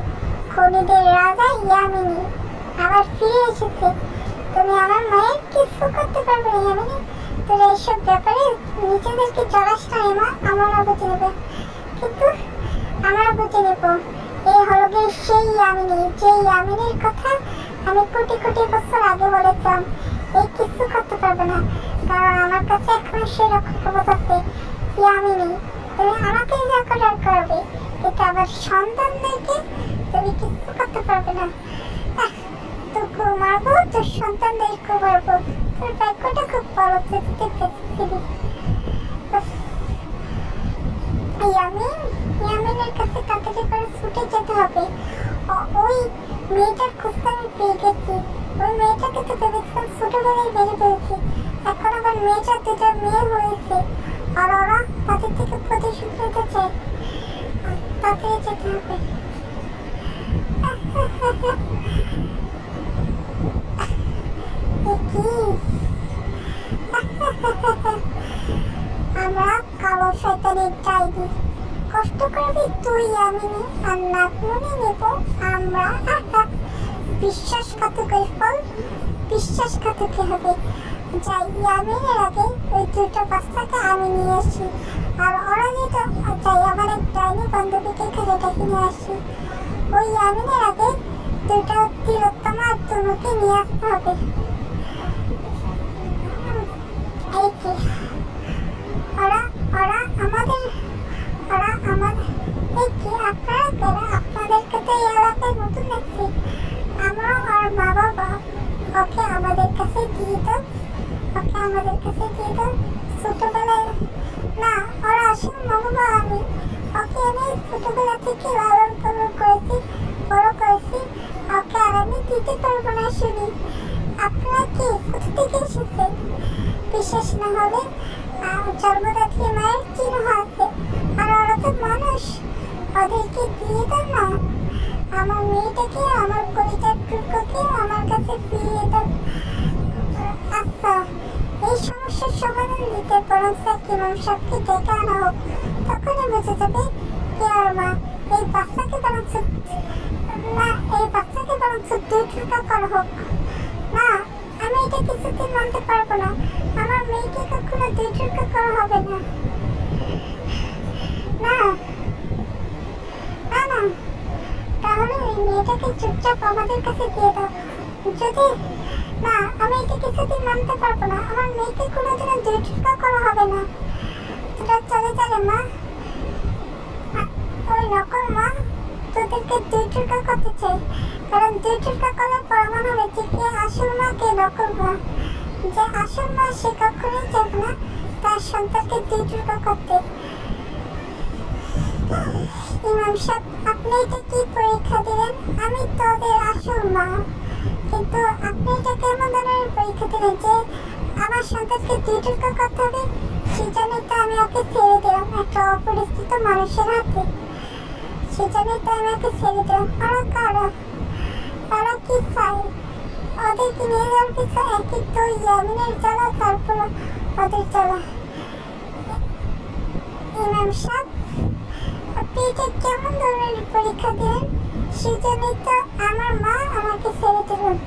খনিদের রাজা ইয়ামিনী আবার ফিরে এসেছে। তুমি আমার মায়ের কিছু করতে পারবে না ইয়ামিনী। তোরা এইসব ব্যাপারে নিজেদেরকে জড়াস না মা, আমরা বুঝে নেবে, কিন্তু আমরা বুঝে নেব। এই হলো গিয়ে সেই ইয়ামিনী, যে ইয়ামিনীর কথা আমি কোটি কোটি বছর আগে বলেছিলাম। এই কিছু করতে পারবে না, কারণ আমার কাছে এখনো সেই রক্ষা ক্ষমতা আছে। ইয়ামিনী, তুমি আমাকে যা করার করবে, কিন্তু আবার সন্তানদেরকে তুমি কিছু করতে পারবে না। তোকে মারবো, তোর সন্তানদেরকে মারবো। তোর ভাগ্যটা খুব বড়, ইয়ামিনের কাছে তাড়াতাড়ি করে ছুটে যেতে হবে। ওই মেয়েটার খুঁজতে আমি পেয়ে গেছি। ওই মেয়েটাকে তো ভেবেছিলাম ছোটবেলায় বেড়ে ফেলেছি, এখন আবার মেয়েটার দুটো মেয়ে হয়েছে, আর ওরা তাদের থেকে প্রতিশোধ নিতে চায়। তাড়াতাড়ি যেতে হবে। আমরা কালো শয়তানের ডাইনি, কষ্ট করবি তুই ইয়ামিনী, আর নাতমনি নেব আমরা। বিশ্বাসঘাতকের ফল বিশ্বাসঘাতকই হবে। যাই, ইয়ামিনের আগে ওই দুটো বাচ্চাকে আমি নিয়ে আসি, আর ওরা যেটা যাই আমার এক ডাইনি বান্ধবীকে এখানে ডেকে নিয়ে আসি। ওই ইয়ামিনের আগে দুটো তিলোত্তমা আর তনুকে নিয়ে আসতে হবে। এই কি ওরা ওরা আমাদের এই কি আপনারা কারা? আপনাদেরকে তো এই এলাকায় নতুন দেখছি। আমরা আর মা বাবা ওকে আমাদের কাছে দিয়ে দাও, ওকে আমাদের কাছে দিয়ে দাও। ছোটবেলায় না, ওরা আসলে মা বাবা, আমি ওকে আমি ছোটবেলা থেকে লালন পালন করেছি, বড় করেছি। ওকে আর আমি দিতে পারবো না। শুনি আপনারা কি কোথা থেকে এসেছেন? বিশ্বাস না হলে জন্মদাত্রী মায়ের চিহ্ন আছে, আর ওরা তো মানুষ, ওদেরকে দিয়ে দেন না। আমার মেয়েটাকে, আমার কলিজার টুকরোকে আমার কাছে ফিরিয়ে দেন। আচ্ছা, এই সমস্যার সমাধান দিতে বরং ইমাম সাহেবকে ডেকে আনা হোক, তখনই বুঝে যাবে কে আর মা। এই বাচ্চাকে বরং না, এই বাচ্চাকে বরং 2 টুকরা করা হোক। না, আমি এটা কিছুদিন মানতে পারবো না। আমার মেয়েকে কখনো 2 টুকরা করা হবে না। না না না, তাহলে ওই মেয়েটাকে চুপচাপ আমাদের কাছে দিয়ে দাও। যদি না, আমি এটা কিছুদিন মানতে পারবো না। আমার মেয়েকে কোনোদিনও 2 টুকরা করা হবে না। তোরা চলে যাবে মা, ওই নকল মা তোদেরকে 2 টুকরা করতে চাই, কারণ 2 টুকরা করলে প্রমাণ হবে যে কে আসল মা কে নকল মা। যে আসল মা সে কখনোই যাবে না তার সন্তানকে 2 টুকরা করতে। ইমাম সাহেব, আপনি এটা কি পরীক্ষা দিলেন? আমি তোদের আসল মা, কিন্তু আপনি এটা কেমন ধরনের পরীক্ষা দিলেন যে আমার সন্তানকে 2 টুকরা করতে হবে? সেজন্যই তো আমি ওকে ছেড়ে দিলাম একটা অপরিচিত মানুষের হাতে। সেজন্যই তো আমি ওকে ছেড়ে দিলাম। ওরা কারা? ওরা কি চায়? ওদেরকে নিয়ে যাওয়ার পিছনে একই তো ইয়ামিনের জ্বালা, তারপর ওদের জ্বালা। ইমাম সাহেব, আপনি এটা কেমন ধরনের পরীক্ষা দিলেন? সেজন্যই তো আমার মা আমাকে ছেড়ে দিলেন,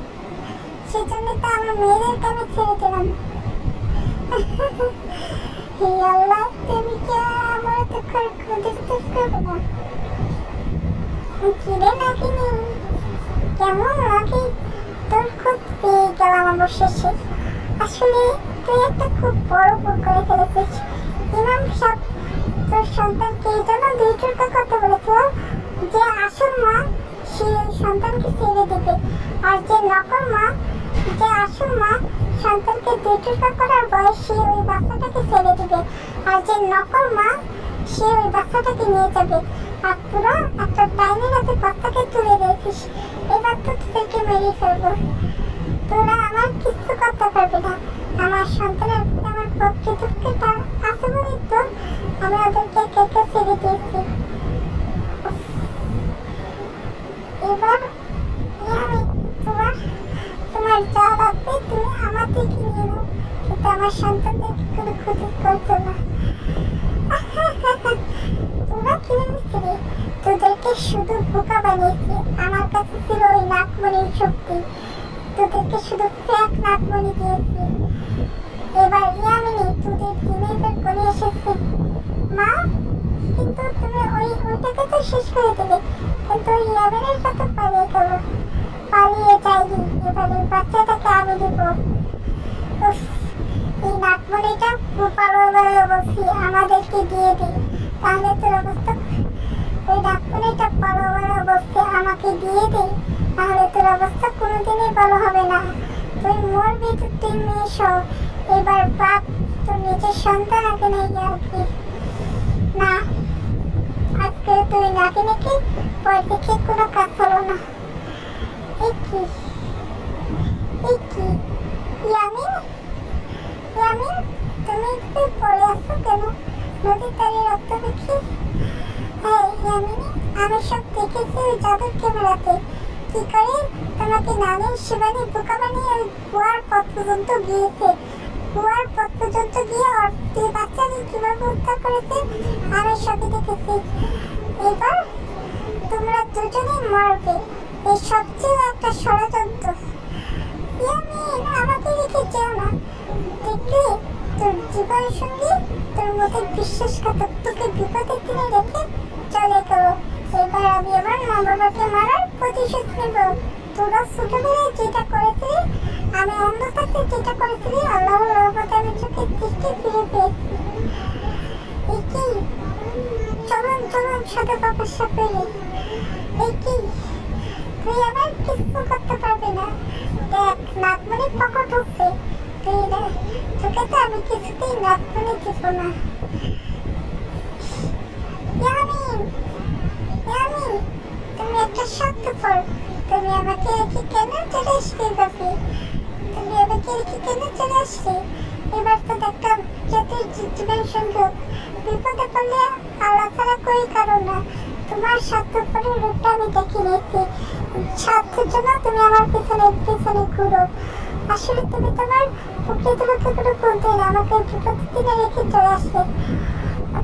সেজন্যই তো আমার মেয়েদেরকে আমি ছেড়ে দিলাম। হে আল্লাহ, তুমি কি আমার তো করবে না? কিরে নাকিনি, কেমন লাগে তোর? খুব পেয়ে গেলাম অবশেষে। আসলে তুই একটা খুব বড় ভুল করে ফেলেছিস। ইমাম সাহেব তোর সন্তানকে এই জন্য 2 টুকরা করতে বলেছিল যে আসল মা সে সন্তানকে ছেড়ে দেবে, আর যে নকল মা, যে আসল মা সন্তানকে 2 টুকরা করার বয়স সে ওই বাচ্চাটাকে ছেড়ে দেবে, আর যে নকল মা সে ওই বাচ্চাটাকে নিয়ে যাবে। আর তোরা একটা ডাইনির হাতে বাচ্চাকে তুলে দিয়েছিস। এবার তো তোদেরকে মেরে ফেলবো। তোরা আমার কিচ্ছু করতে পারবে না। আমার সন্তানের প্রতি আমার প্রকৃতটা আছে বলেই তো আমি ওদেরকে কেটে ছেড়ে দিয়েছি। এবার তোরা তোমার যা লাগবে তুমি আমার থেকে নিয়ে নাও, কিন্তু আমার সন্তানদের কোনো ক্ষতি করতো না। তোরা কি ভেবেছিলে তোদেরকে শুধু বোকা বানিয়েছে? আমার কাছে ছিল ওই নাকমণির শক্তি, তোদেরকে শুধু ফ্যাক নাকমণি দিয়েছে। এবার ইয়ামিনী তোদের দিনের বের করে এসেছে মা, কিন্তু তুমি ওইটাকে তো শেষ করে দেবে, কিন্তু ওই ইয়ামিনীর সাথে পালিয়ে গেল, পালিয়ে যায়নি। এবার এই বাচ্চাটাকে আমি দিব। এই নাকমণিটা পালোয়ার বলছি আমাদেরকে দিয়ে দিই, তাহলে তোর অবস্থা। ওই নাকমণিটা পালোয়ার বলছে আমাকে দিয়ে দিই, তাহলে তোর অবস্থা কোনোদিনই ভালো হবে না। তুই মরবি, তুই মেয়ে সহ। এবার বাপ তোর নিজের সন্তান আগে নেই আর কি না। আজকে তুই নাকি নাকি পর দেখে কোনো কাজ হলো না। কি ইয়ামিন, ইয়ামিন তুমি একটু পড়ে আসছো কেন? নদীর তীরে রক্ত দেখি। হ্যাঁ ইয়ামিনী, আমি সব দেখেছি ওই জাদুর ক্যামেরাতে। কি করে তোমাকে নানির শিবানী বোকা বানিয়ে কুয়ার পথ পর্যন্ত গিয়েছে, কুয়ার পথ পর্যন্ত গিয়ে তুই বাচ্চাকে কিভাবে উদ্ধার করেছে আমি সবই দেখেছি। এবার তোমরা দুজনেই মরবে, এই সবচেয়ে একটা ষড়যন্ত্র। ইয়ামিন আমাকে রেখে যেও না, দেখলে তোর জীবন সঙ্গী তোর মধ্যে বিশ্বাসঘাতক তোকে বিপদের দিনে রেখে চলে গেল। এবার আমি আমার মা বাবাকে মারার প্রতিশোধ নেব। তোরা ছোটবেলায় যেটা করেছিলি, আমি অন্ধ থাকতে যেটা করেছিলি, আল্লাহর রহমতে আমি চোখের দৃষ্টি ফিরে পেয়েছি। এই কি চলুন চলুন সাদা বাবার সাথে। এই কি তুই আবার কিছু করতে পারবি না। দেখ নাকমণি পকেট হচ্ছে, তুই না, তোকে তো আমি কিছুতেই নাকমণি দিব না। ইয়ামিন, ইয়ামিন তুমি একটা স্বার্থপর। তুমি আমাকে রেখে কেন চলে আসলে ভাবি? তুমি আমাকে রেখে কেন চলে আসলে? এবার তো দেখতাম জাতির জীবন সংযোগ, বিপদে পড়লে আল্লাহ ছাড়া কই কারো না। তোমার স্বার্থপরের রূপটা আমি দেখে নিয়েছি। স্বার্থের জন্য তুমি আমার পেছনে পেছনে ঘুরো। আসলে তুমি তোমার প্রকৃত পক্ষে কোনো বলতে না, আমাকে বিপদের দিনে রেখে চলে আসলে।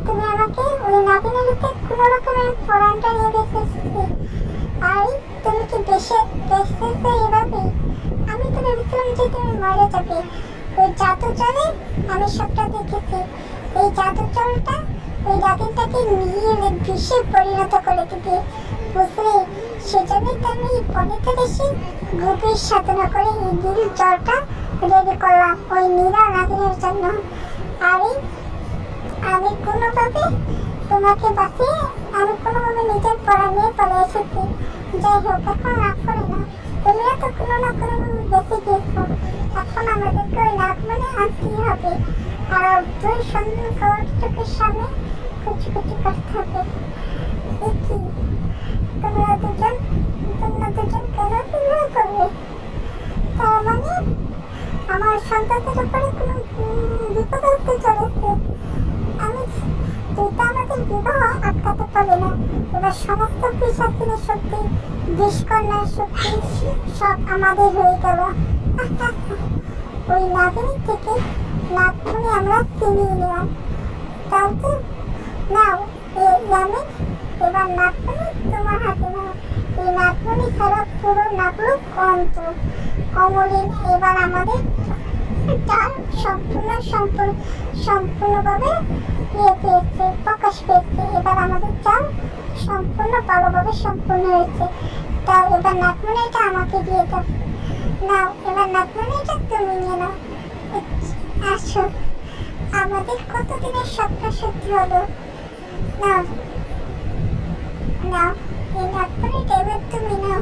তুমি আমাকে ওই নাবিনের রূপে কোনো রকমের পরাণটা নিয়ে বেঁচেছি। আর তুমি কি বেঁচেছো এভাবে? আমি তো ভেবেছিলাম যে তুমি মরে যাবে। ওই জাদু চলে আমি সবটা দেখেছি। এই জাদু চলটা ওই নাবিনটাকে নিয়ে বিষে পরিণত করে দিবে, বুঝলে? সেজন্যই তো আমি বনেতে এসে গভীর সাধনা করে এই নীল জলটা রেডি করলাম ওই নীলা নাবিনের জন্য। আর আমি কোনোভাবে তোমাকে বাঁচিয়ে আমি কোনোভাবে নিজের পড়া নিয়ে চলে এসেছি। যাই হোক, এখন রাগ করে না, তুমিও তো কোনো না কোনোভাবে বেঁচে গিয়েছো। এখন আমাদেরকে ওই নাগমণি আনতেই হবে, আর দুই সুন্দর খাওয়ার চোখের সামনে কুচি কুচি করতে হবে। কি তোমরা দুজন কেন বিবাহ করবে? তার মানে আমার সন্তানদের উপরে কোনো বিপদ হতে চলেছে। তুই তো আমাদের বিবাহ আটকাতে পারবে না। এবার সমস্ত পিশাচিনীর শক্তি, বিষকন্যার শক্তি সব আমাদের হয়ে গেল। ওই নাগিনী থেকে নাগমণি আমরা চিনিয়ে নিলাম। তাহলে নাও ইয়ামিন, এবার নাগমণি তোমার হাতে নাও। এই নাগমণি ছাড়া পুরো নাগরূপ অন্ত কমলিন এবার আমাদের তার সম্পূর্ণভাবে পেয়েছে, প্রকাশ পেয়েছে। এবার আমাদের চাল সম্পূর্ণ ভালোভাবে সম্পূর্ণ হয়েছে। তাও এবার নাগমণিটা আমাকে দিয়ে দাও। নাও এবার নাগমণিটা তুমি নিয়ে নাও। আসো, আমাদের কতদিনের স্বপ্ন সত্যি হলো। নাও নাও এই নাগমণিটা এবার তুমি নাও।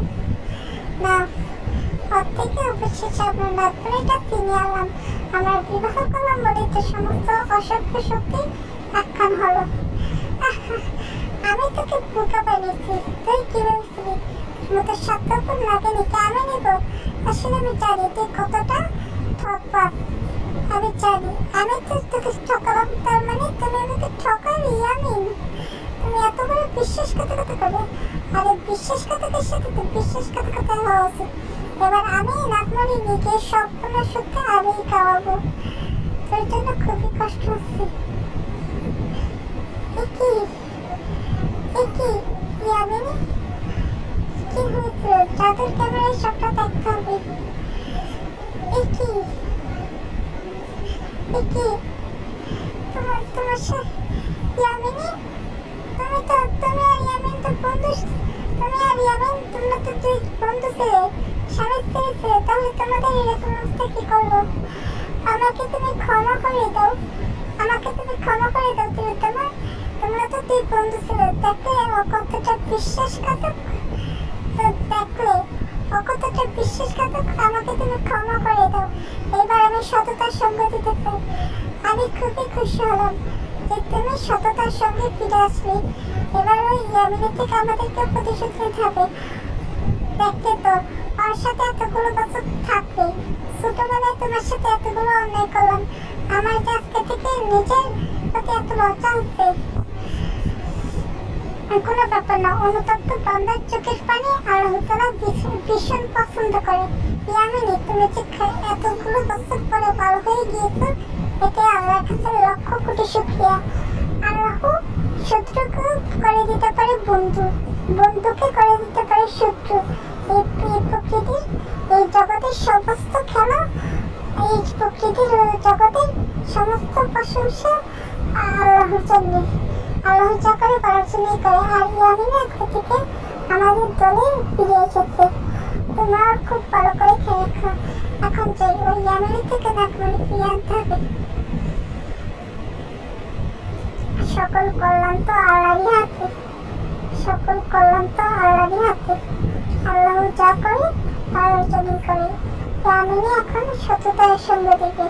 নাও প্রত্যেকে অবশেষে আপনার নাগমণিটা কিনে আনলাম। আমার বিবাহ করলাম বলে তো সমস্ত অসভ্য শক্তি আখ্যান হলো। আমি তোকে বোকা বানিয়েছি, তুই কি ভেবেছিলি মতো স্বার্থপর নাগিনীকে আমি নিব? আসলে আমি জানি তুই কতটা ঠকবাজ। আমি জানি আমি তো তোকে ঠকালাম, তার মানে তুমি আমাকে ঠকালি। ইয়ামিন তুমি এত বড় বিশ্বাসঘাতকতা করবে? আরে বিশ্বাসঘাতকের সাথে তো বিশ্বাসঘাতকতা হওয়া উচিত। এবার আমি নাকমণি নিজের সম্পূর্ণ সত্যি আমি খাওয়াবো। তোর জন্য খুবই কষ্ট হচ্ছে। ইয়ামিনী, কি হয়েছিল? জাদুর ক্যামেরায় সবটা দেখতে হবে। তোমার সাথে ইয়ামিনী, তুমি আর ইয়ামিন তো বন্ধু। তুমি আর ইয়ামিন তোমরা তো দুই বন্ধু ছিলে, স্বামী স্ত্রী ছিলে, তাহলে তোমাদের এরকম অবস্থা কি করলো? আমাকে তুমি ক্ষমা করে দাও, তোমরা তো দুই বন্ধু ছিলে। দেখলে ও কতটা বিশ্বাসঘাতক, আমাকে তুমি ক্ষমা করে দাও। এবার আমি সততার সঙ্গে দিতে চাই। আমি খুবই খুশি হলাম যে তুমি সততার সঙ্গে ফিরে আসলে। এবার ওই ইয়ামিনী থেকে আমাদেরকে প্রতিশোধ নিতে হবে। দেখতে তো ওর সাথে এতগুলো বছর থাকবে, ছোটবেলায় তোমার সাথে এতগুলো অন্যায় করলাম, আমার যে আজকে থেকে নিজের প্রতি এত লজ্জা হচ্ছে। কোনো ব্যাপার না, অনুতপ্ত বান্দার চোখের পানি আল্লাহ তাআলা ভীষণ পছন্দ করে। ইয়ামিনী, তুমি যে এতগুলো বছর পরে ভালো হয়ে গিয়েছো, এতে আল্লাহর কাছে লক্ষ কোটি শুকরিয়া। আল্লাহ শত্রুকে করে দিতে পারে বন্ধু, বন্ধুকে করে দিতে পারে শত্রু। এই প্রকৃতির, এই জগতের সমস্ত খেলা, এই প্রকৃতির জগতের সমস্ত প্রশংসা আল্লাহর জন্য। আল্লাহ যা করে করার জন্যই করে। আর ইয়ামিনী এখন থেকে আমাদের দলে ফিরে এসেছে। তোমরা খুব ভালো করে খেয়ে খাও। এখন চাই ওই ইয়ামিনী থেকে নাকমণি ফিরে আনতে হবে। সকল কল্যাণ তো আল্লাহরই হাতে, আল্লাহ যা করে তার জন্যই করে। ইয়ামিনী এখন সততার সঙ্গে দেবে,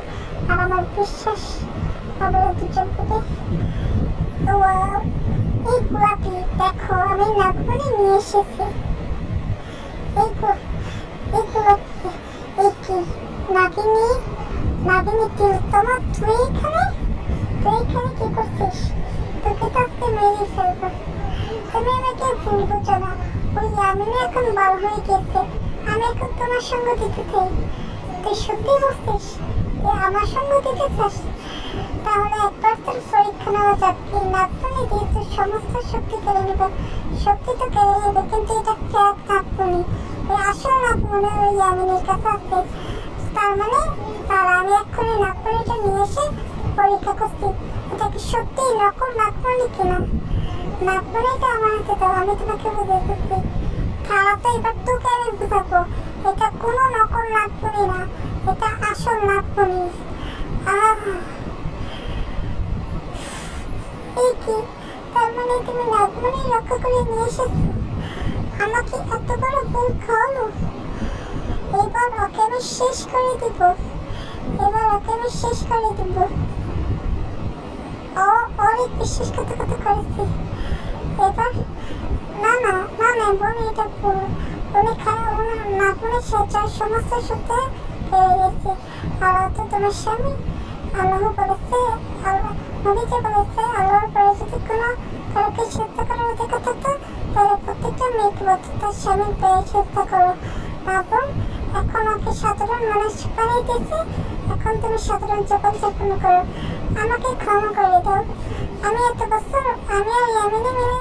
আর আমার বিশ্বাস আমাদের দুজন থেকে। এই গোলাপি দেখো, আমি নাকমণি নিয়ে এসেছি। এই গোলাপি, এই কি নাগিনী, তিলোত্তমা, তুই এখানে কি করছিস? তোকে তো আজকে মেরে ফেলবো। তুমি আমাকে ভুল বুঝো না। ওই ইয়ামিনী এখন বড় হয়ে গেছে, আমি এখন তোমার সঙ্গ দিতে চাই। তুই সত্যি বলছিস যে আমার সঙ্গ দিতে চাস? তাহলে একবার তোর পরীক্ষা নেওয়া যাক। এই নাকমণি দিয়ে তোর সমস্ত শক্তি কেড়ে নেবে। শক্তি তো কেড়ে নেবে, কিন্তু এটা ফেক নাকমণি। এই আসল নাকমণি ওই ইয়ামিনীর কাছে আছে। তার মানে আমি এক্ষুনি নাকমণিটা নিয়ে এসে পরীক্ষা করছি এটা কি সত্যি নকল নাকমণি কিনা। নাকমণিটা আমার হাতে দাও, আমি তোমাকে বুঝিয়ে দিচ্ছি। খারাপ তো এবার তোকে আমি বুঝাবো, এটা কোনো নকল নাকমণি না, এটা আসল নাকমণি। এই কি, তার মানে তুমি নাকমণি রক্ষা করে নিয়ে এসেছো? আমাকে এত বড় ভুল খাওয়ালো। এবার ওকে আমি শেষ করে দিব। ও অনেক বিশ্বাসঘাতকতা করেছে। এবার না বলি, এটা ভুল। উনি নাকমণি যার সমস্ত সত্যি পেয়ে গেছে। আর অত তোমার স্বামী, আল্লাহ বলেছে, নবীজি বলেছে, আল্লাহর পরে যদি কোনো কাউকে চেষ্টা করার অধিকার থাকতো, তাহলে প্রত্যেকটা মেয়েকে বলতো তার স্বামীর পেয়ে চেষ্টা করো। তারপর এখন ওকে সাধারণ মানুষ বানিয়ে দিয়েছে, এখন তুমি সাধারণ জীবনযাপন করো। আমাকে ক্ষমা করে দাও। আমি এত বছর আমি আর ইয়ামিনী মিলে